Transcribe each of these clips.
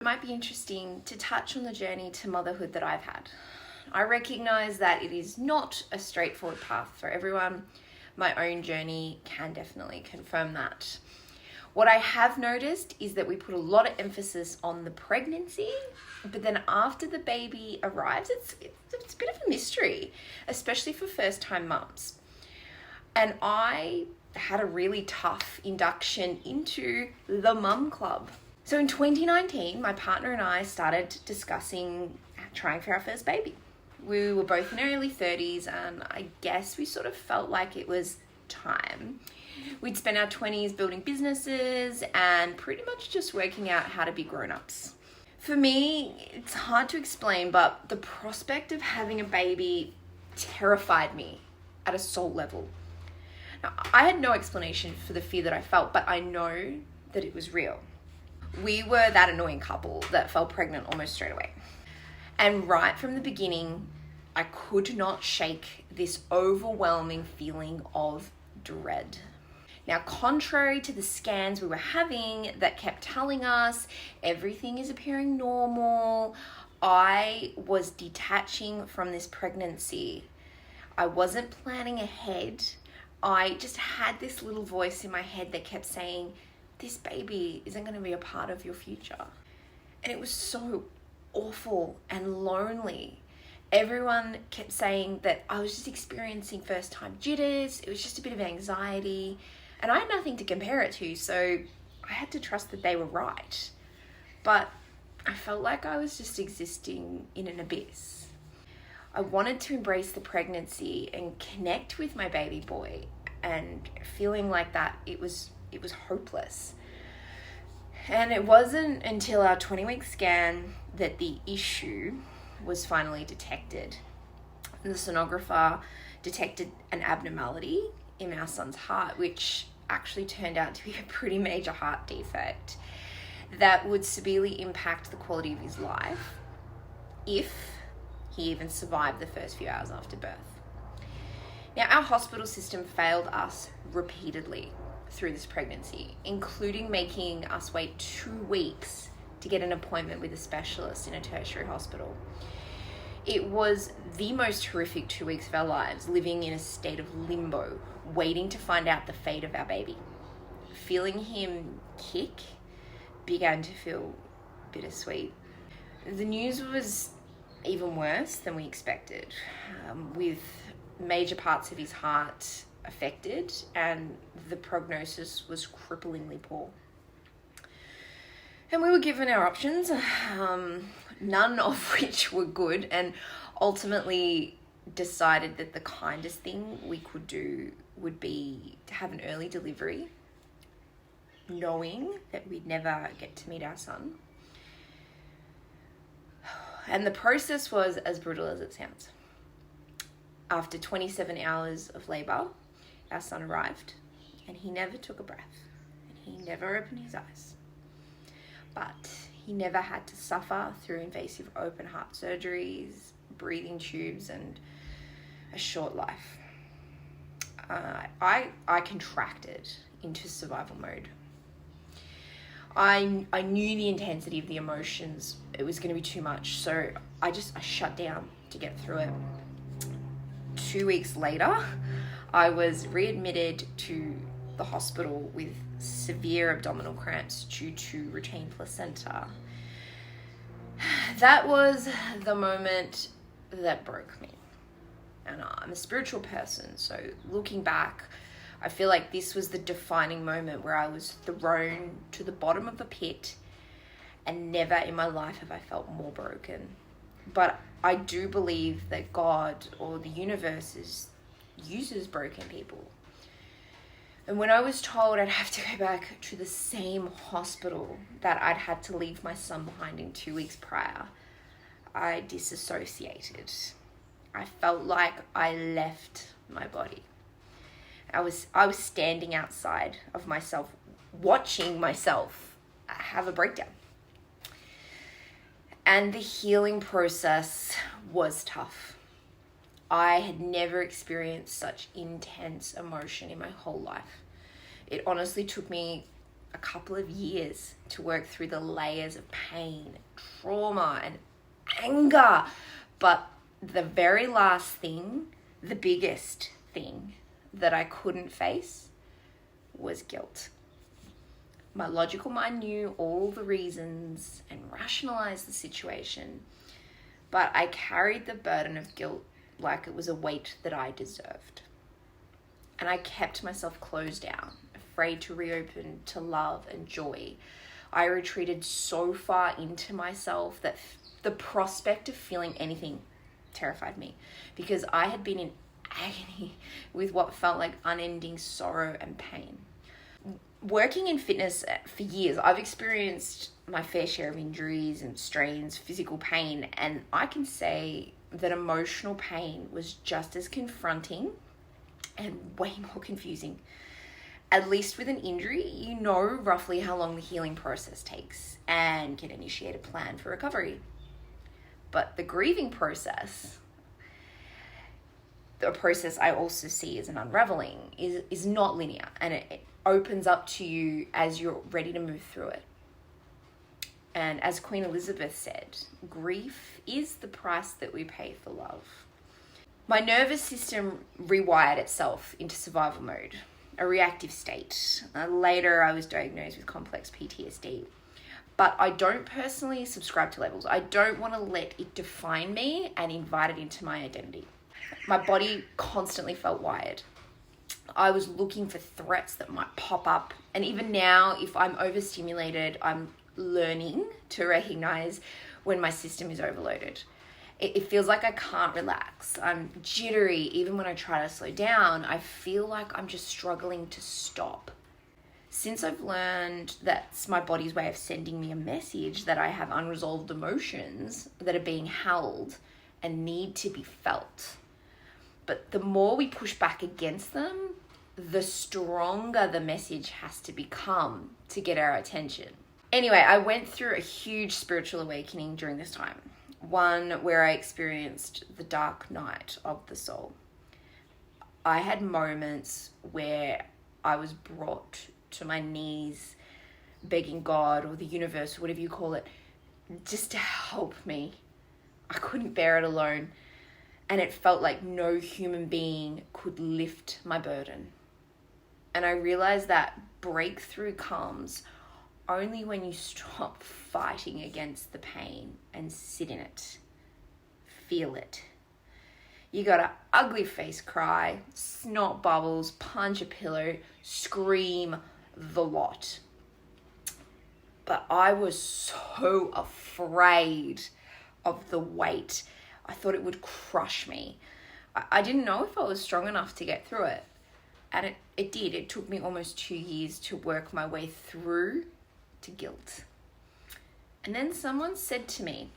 It might be interesting to touch on the journey to motherhood that I've had. I recognize that it is not a straightforward path for everyone. My own journey can definitely confirm that. What I have noticed is that we put a lot of emphasis on the pregnancy, but then after the baby arrives, it's a bit of a mystery, especially for first-time mums. And I had a really tough induction into the mum club. So in 2019, my partner and I started discussing trying for our first baby. We were both in our early 30s, and I guess we sort of felt like it was time. We'd spent our 20s building businesses and pretty much just working out how to be grown-ups. For me, it's hard to explain, but the prospect of having a baby terrified me at a soul level. Now, I had no explanation for the fear that I felt, but I know that it was real. We were that annoying couple that fell pregnant almost straight away. And right from the beginning, I could not shake this overwhelming feeling of dread. Now, contrary to the scans we were having that kept telling us everything is appearing normal, I was detaching from this pregnancy. I wasn't planning ahead. I just had this little voice in my head that kept saying, this baby isn't going to be a part of your future. And it was so awful and lonely. Everyone kept saying that I was just experiencing first-time jitters. It was just a bit of anxiety. And I had nothing to compare it to, so I had to trust that they were right. But I felt like I was just existing in an abyss. I wanted to embrace the pregnancy and connect with my baby boy, and feeling like that it was hopeless. And it wasn't until our 20-week scan that the issue was finally detected. The sonographer detected an abnormality in our son's heart, which actually turned out to be a pretty major heart defect that would severely impact the quality of his life if he even survived the first few hours after birth. Now, our hospital system failed us repeatedly through this pregnancy, including making us wait 2 weeks to get an appointment with a specialist in a tertiary hospital. It was the most horrific 2 weeks of our lives, living in a state of limbo, waiting to find out the fate of our baby. Feeling him kick began to feel bittersweet. The news was even worse than we expected, with major parts of his heart affected, and the prognosis was cripplingly poor. And we were given our options, none of which were good, and ultimately decided that the kindest thing we could do would be to have an early delivery, knowing that we'd never get to meet our son. And the process was as brutal as it sounds. After 27 hours of labor, our son arrived, and he never took a breath, and he never opened his eyes. But he never had to suffer through invasive open heart surgeries, breathing tubes, and a short life. I contracted into survival mode. I knew the intensity of the emotions. It was going to be too much, so I shut down to get through it. 2 weeks later, I was readmitted to the hospital with severe abdominal cramps due to retained placenta. That was the moment that broke me. And I'm a spiritual person, so looking back, I feel like this was the defining moment where I was thrown to the bottom of the pit, and never in my life have I felt more broken. But I do believe that God or the universe uses broken people. And when I was told I'd have to go back to the same hospital that I'd had to leave my son behind in 2 weeks prior, I disassociated. I felt like I left my body. I was standing outside of myself, watching myself have a breakdown. And the healing process was tough. I had never experienced such intense emotion in my whole life. It honestly took me a couple of years to work through the layers of pain, trauma, and anger. But the very last thing, the biggest thing that I couldn't face was guilt. My logical mind knew all the reasons and rationalized the situation, but I carried the burden of guilt like it was a weight that I deserved. And I kept myself closed down, afraid to reopen to love and joy. I retreated so far into myself that the prospect of feeling anything terrified me, because I had been in agony with what felt like unending sorrow and pain. Working in fitness for years, I've experienced my fair share of injuries and strains, physical pain, and I can say that emotional pain was just as confronting and way more confusing. At least with an injury, you know roughly how long the healing process takes and can initiate a plan for recovery. But the grieving process, the process I also see as an unraveling, is not linear, and it opens up to you as you're ready to move through it. And as Queen Elizabeth said, grief is the price that we pay for love. My nervous system rewired itself into survival mode, a reactive state. Later, I was diagnosed with complex PTSD. But I don't personally subscribe to labels. I don't want to let it define me and invite it into my identity. My body constantly felt wired. I was looking for threats that might pop up. And even now, if I'm overstimulated, I'm learning to recognize when my system is overloaded. It feels like I can't relax. I'm jittery. Even when I try to slow down, I feel like I'm just struggling to stop. Since I've learned that's my body's way of sending me a message that I have unresolved emotions that are being held and need to be felt. But the more we push back against them, the stronger the message has to become to get our attention. Anyway, I went through a huge spiritual awakening during this time. One where I experienced the dark night of the soul. I had moments where I was brought to my knees, begging God or the universe, whatever you call it, just to help me. I couldn't bear it alone. And it felt like no human being could lift my burden. And I realized that breakthrough comes only when you stop fighting against the pain and sit in it. Feel it. You gotta ugly face cry, snot bubbles, punch a pillow, scream the lot. But I was so afraid of the weight. I thought it would crush me. I didn't know if I was strong enough to get through it. And it did. It took me almost 2 years to work my way through to guilt. And then someone said to me,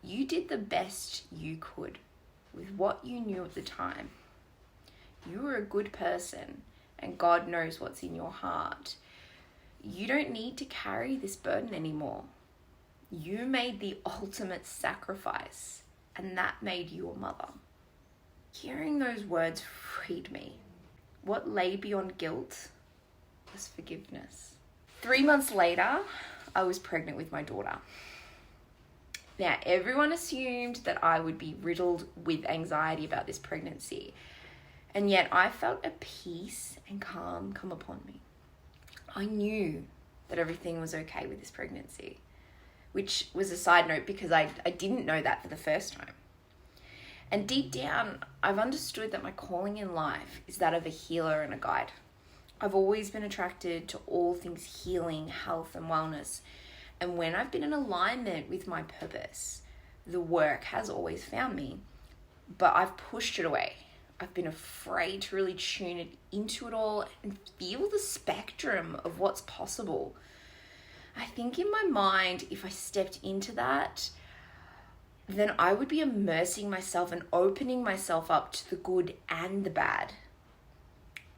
you did the best you could with what you knew at the time. You were a good person and God knows what's in your heart. You don't need to carry this burden anymore. You made the ultimate sacrifice and that made you a mother. Hearing those words freed me. What lay beyond guilt was forgiveness. 3 months later, I was pregnant with my daughter. Now, everyone assumed that I would be riddled with anxiety about this pregnancy, and yet I felt a peace and calm come upon me. I knew that everything was okay with this pregnancy, which was a side note because I didn't know that for the first time. And deep down, I've understood that my calling in life is that of a healer and a guide. I've always been attracted to all things healing, health, and wellness. And when I've been in alignment with my purpose, the work has always found me. But I've pushed it away. I've been afraid to really tune it into it all and feel the spectrum of what's possible. I think in my mind, if I stepped into that, then I would be immersing myself and opening myself up to the good and the bad.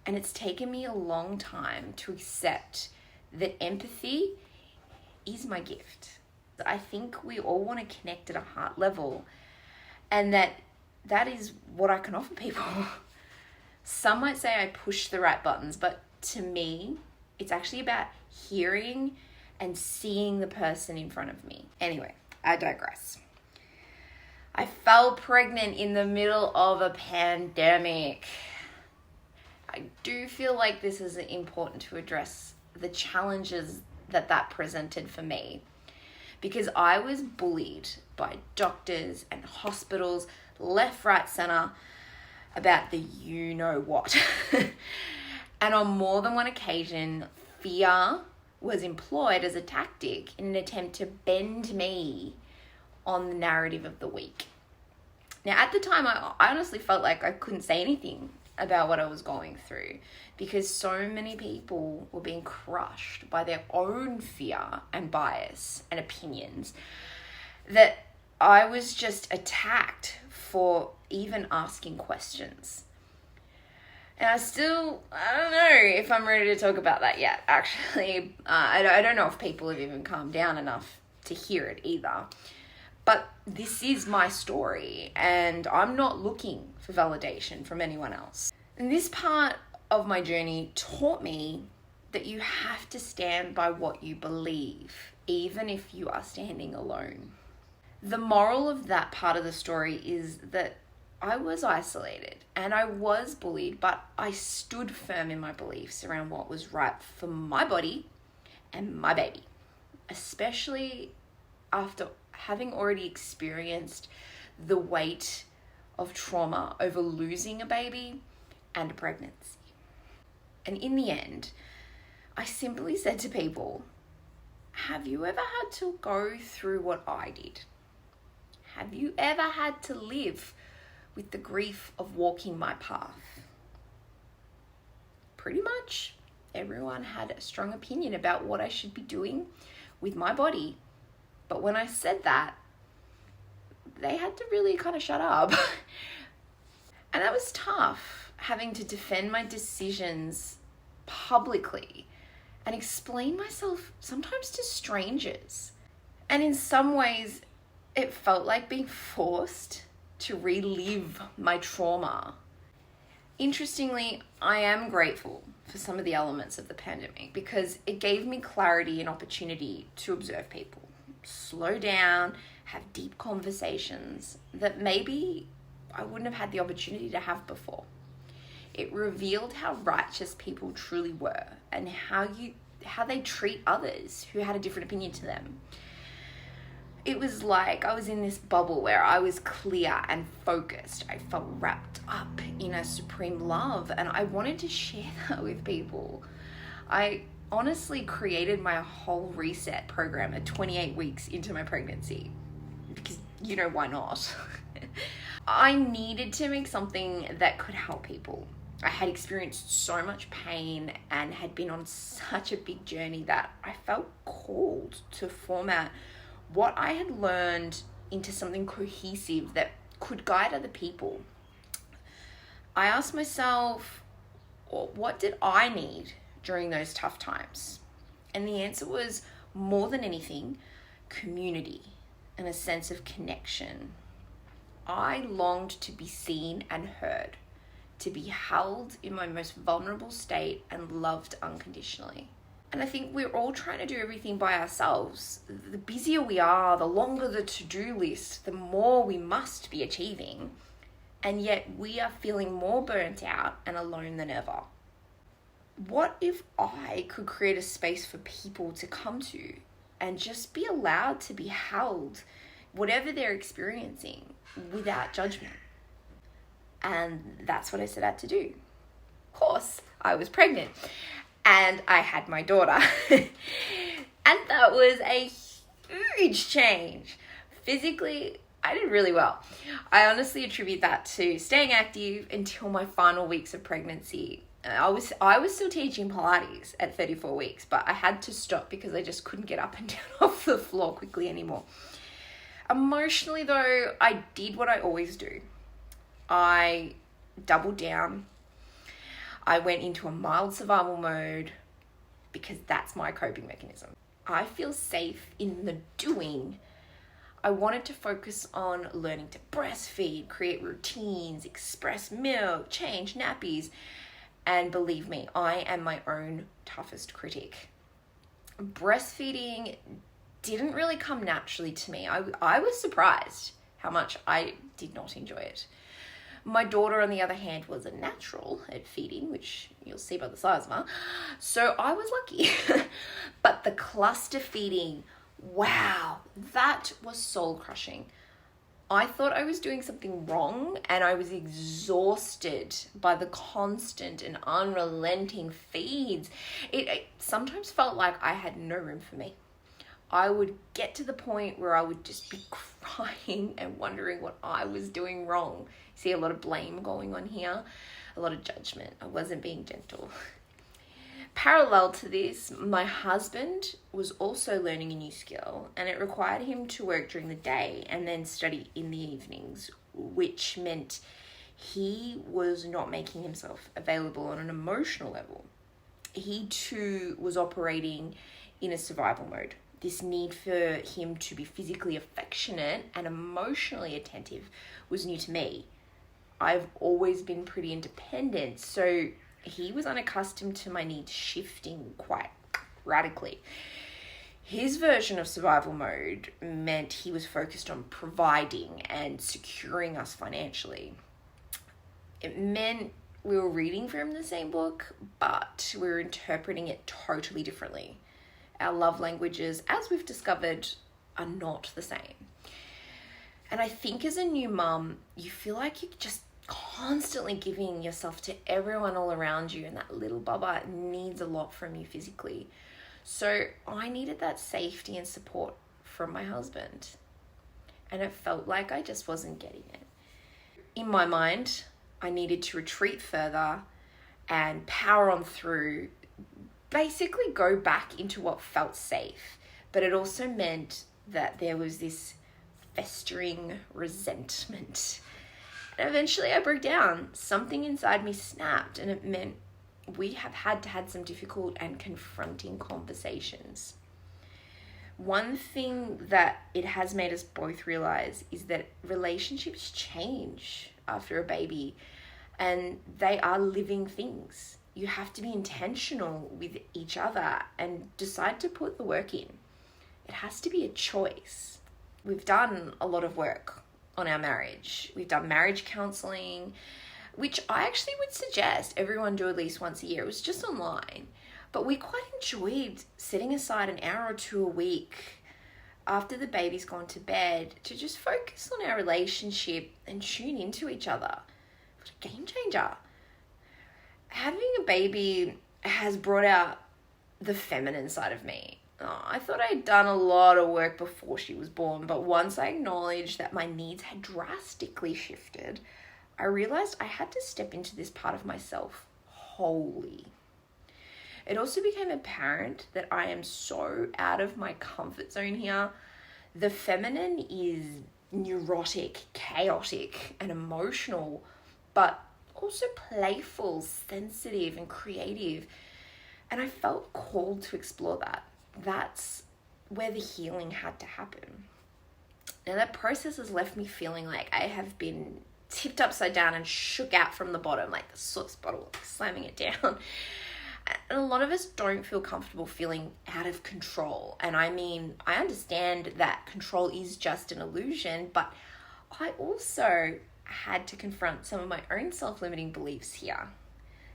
And it's taken me a long time to accept that empathy is my gift. I think we all want to connect at a heart level, and that is what I can offer people. Some might say I push the right buttons, but to me, It's actually about hearing and seeing the person in front of me. Anyway, I digress. I fell pregnant in the middle of a pandemic. I do feel like this is important to address the challenges that presented for me, because I was bullied by doctors and hospitals, left, right, center, about the you-know-what. And on more than one occasion, fear was employed as a tactic in an attempt to bend me on the narrative of the week. Now, at the time, I honestly felt like I couldn't say anything about what I was going through, because so many people were being crushed by their own fear and bias and opinions that I was just attacked for even asking questions. And I don't know if I'm ready to talk about that yet, actually. I don't know if people have even calmed down enough to hear it either. But this is my story, and I'm not looking for validation from anyone else. And this part of my journey taught me that you have to stand by what you believe, even if you are standing alone. The moral of that part of the story is that I was isolated and I was bullied, but I stood firm in my beliefs around what was right for my body and my baby, especially after having already experienced the weight of trauma over losing a baby and a pregnancy. And in the end, I simply said to people, have you ever had to go through what I did? Have you ever had to live with the grief of walking my path? Pretty much everyone had a strong opinion about what I should be doing with my body. But when I said that, they had to really kind of shut up. And that was tough, having to defend my decisions publicly and explain myself sometimes to strangers. And in some ways, it felt like being forced to relive my trauma. Interestingly, I am grateful for some of the elements of the pandemic because it gave me clarity and opportunity to observe people, slow down, have deep conversations that maybe I wouldn't have had the opportunity to have before. It revealed how righteous people truly were and how they treat others who had a different opinion to them. It was like I was in this bubble where I was clear and focused. I felt wrapped up in a supreme love, and I wanted to share that with people. I honestly created my whole reset program at 28 weeks into my pregnancy because, why not? I needed to make something that could help people. I had experienced so much pain and had been on such a big journey that I felt called to format what I had learned into something cohesive that could guide other people. I asked myself, what did I need during those tough times? And the answer was, more than anything, community and a sense of connection. I longed to be seen and heard, to be held in my most vulnerable state and loved unconditionally. And I think we're all trying to do everything by ourselves. The busier we are, the longer the to-do list, the more we must be achieving. And yet we are feeling more burnt out and alone than ever. What if I could create a space for people to come to and just be allowed to be held, whatever they're experiencing, without judgment? And that's what I set out to do. Of course, I was pregnant. And I had my daughter. And that was a huge change. Physically, I did really well. I honestly attribute that to staying active until my final weeks of pregnancy. I was still teaching Pilates at 34 weeks, but I had to stop because I just couldn't get up and down off the floor quickly anymore. Emotionally, though, I did what I always do. I doubled down. I went into a mild survival mode because that's my coping mechanism. I feel safe in the doing. I wanted to focus on learning to breastfeed, create routines, express milk, change nappies, And believe me, I am my own toughest critic. Breastfeeding didn't really come naturally to me. I was surprised how much I did not enjoy it. My daughter, on the other hand, was a natural at feeding, which you'll see by the size of her. So I was lucky. But the cluster feeding, wow, that was soul crushing. I thought I was doing something wrong, and I was exhausted by the constant and unrelenting feeds. It sometimes felt like I had no room for me. I would get to the point where I would just be crying and wondering what I was doing wrong. See a lot of blame going on here, a lot of judgment. I wasn't being gentle. Parallel to this, my husband was also learning a new skill, and it required him to work during the day and then study in the evenings, which meant he was not making himself available on an emotional level. He too was operating in a survival mode. This need for him to be physically affectionate and emotionally attentive was new to me. I've always been pretty independent, so he was unaccustomed to my needs shifting quite radically. His version of survival mode meant he was focused on providing and securing us financially. It meant we were reading from the same book, but we were interpreting it totally differently. Our love languages, as we've discovered, are not the same. And I think as a new mum, you feel like you're just constantly giving yourself to everyone all around you, and that little bubba needs a lot from you physically. So I needed that safety and support from my husband, and it felt like I just wasn't getting it. In my mind, I needed to retreat further and power on through, basically go back into what felt safe. But it also meant that there was this festering resentment. And eventually I broke down. Something inside me snapped, and it meant we have had to have some difficult and confronting conversations. One thing that it has made us both realize is that relationships change after a baby, and they are living things. You have to be intentional with each other and decide to put the work in. It has to be a choice. We've done a lot of work on our marriage. We've done marriage counseling, which I actually would suggest everyone do at least once a year. It was just online. But we quite enjoyed setting aside an hour or two a week after the baby's gone to bed to just focus on our relationship and tune into each other. What a game changer. Having a baby has brought out the feminine side of me. I thought I'd done a lot of work before she was born, but once I acknowledged that my needs had drastically shifted, I realized I had to step into this part of myself wholly. It also became apparent that I am so out of my comfort zone here. The feminine is neurotic, chaotic, and emotional, but also playful, sensitive, and creative. And I felt called to explore that. That's where the healing had to happen. Now that process has left me feeling like I have been tipped upside down and shook out from the bottom, like the sauce bottle, slamming it down. And a lot of us don't feel comfortable feeling out of control. And I mean, I understand that control is just an illusion, but I also had to confront some of my own self-limiting beliefs here.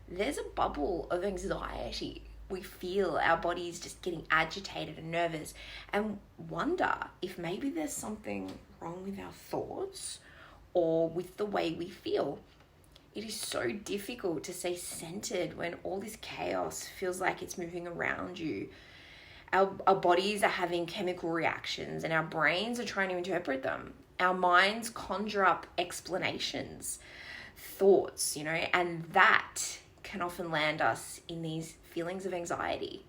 There's a bubble of anxiety. We feel our bodies just getting agitated and nervous and wonder if maybe there's something wrong with our thoughts or with the way we feel. It is so difficult to stay centered when all this chaos feels like it's moving around you. Our bodies are having chemical reactions and our brains are trying to interpret them. Our minds conjure up explanations, thoughts, and that can often land us in these feelings of anxiety.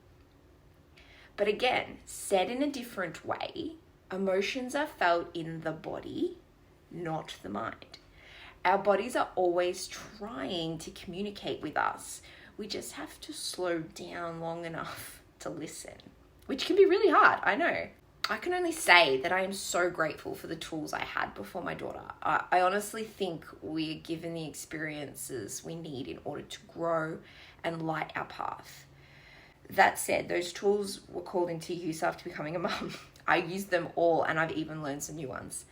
But again, said in a different way, emotions are felt in the body, not the mind. Our bodies are always trying to communicate with us. We just have to slow down long enough to listen, which can be really hard, I know. I can only say that I am so grateful for the tools I had before my daughter. I honestly think we are given the experiences we need in order to grow and light our path. That said, those tools were called into use after becoming a mum. I used them all, and I've even learned some new ones.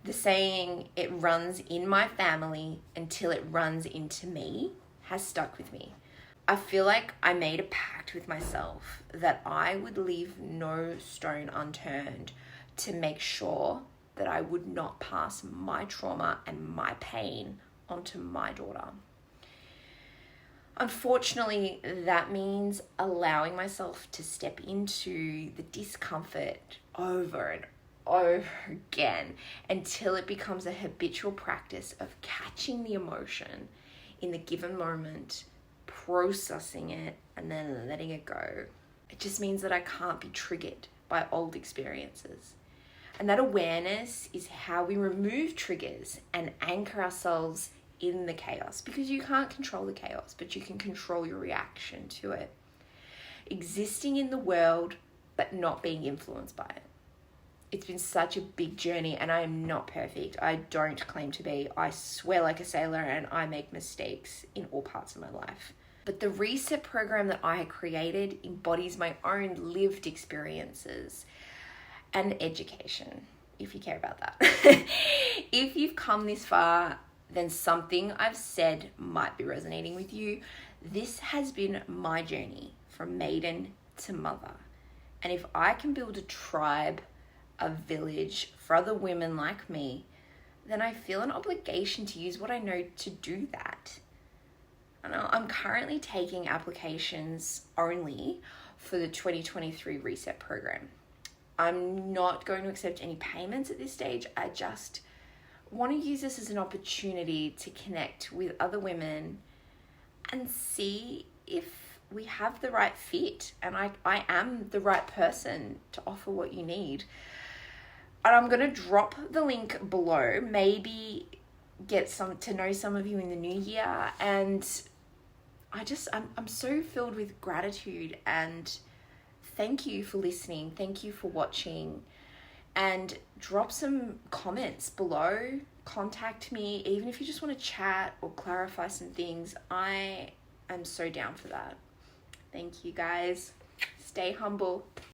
The saying, "it runs in my family until it runs into me," has stuck with me. I feel like I made a pact with myself that I would leave no stone unturned to make sure that I would not pass my trauma and my pain onto my daughter. Unfortunately, that means allowing myself to step into the discomfort over and over again until it becomes a habitual practice of catching the emotion in the given moment, processing it, and then letting it go. It just means that I can't be triggered by old experiences. And that awareness is how we remove triggers and anchor ourselves in the chaos, because you can't control the chaos, but you can control your reaction to it. Existing in the world, but not being influenced by it. It's been such a big journey, and I am not perfect. I don't claim to be. I swear like a sailor, and I make mistakes in all parts of my life. But the reset program that I created embodies my own lived experiences and education, if you care about that. If you've come this far, then something I've said might be resonating with you. This has been my journey from maiden to mother. And if I can build a tribe, a village for other women like me, then I feel an obligation to use what I know to do that. And I'm currently taking applications only for the 2023 Reset program. I'm not going to accept any payments at this stage. I just want to use this as an opportunity to connect with other women and see if we have the right fit and I am the right person to offer what you need. And I'm going to drop the link below, maybe get to know some of you in the new year. And I'm so filled with gratitude, and thank you for listening. Thank you for watching. And drop some comments below. Contact me, even if you just want to chat or clarify some things. I am so down for that. Thank you, guys. Stay humble.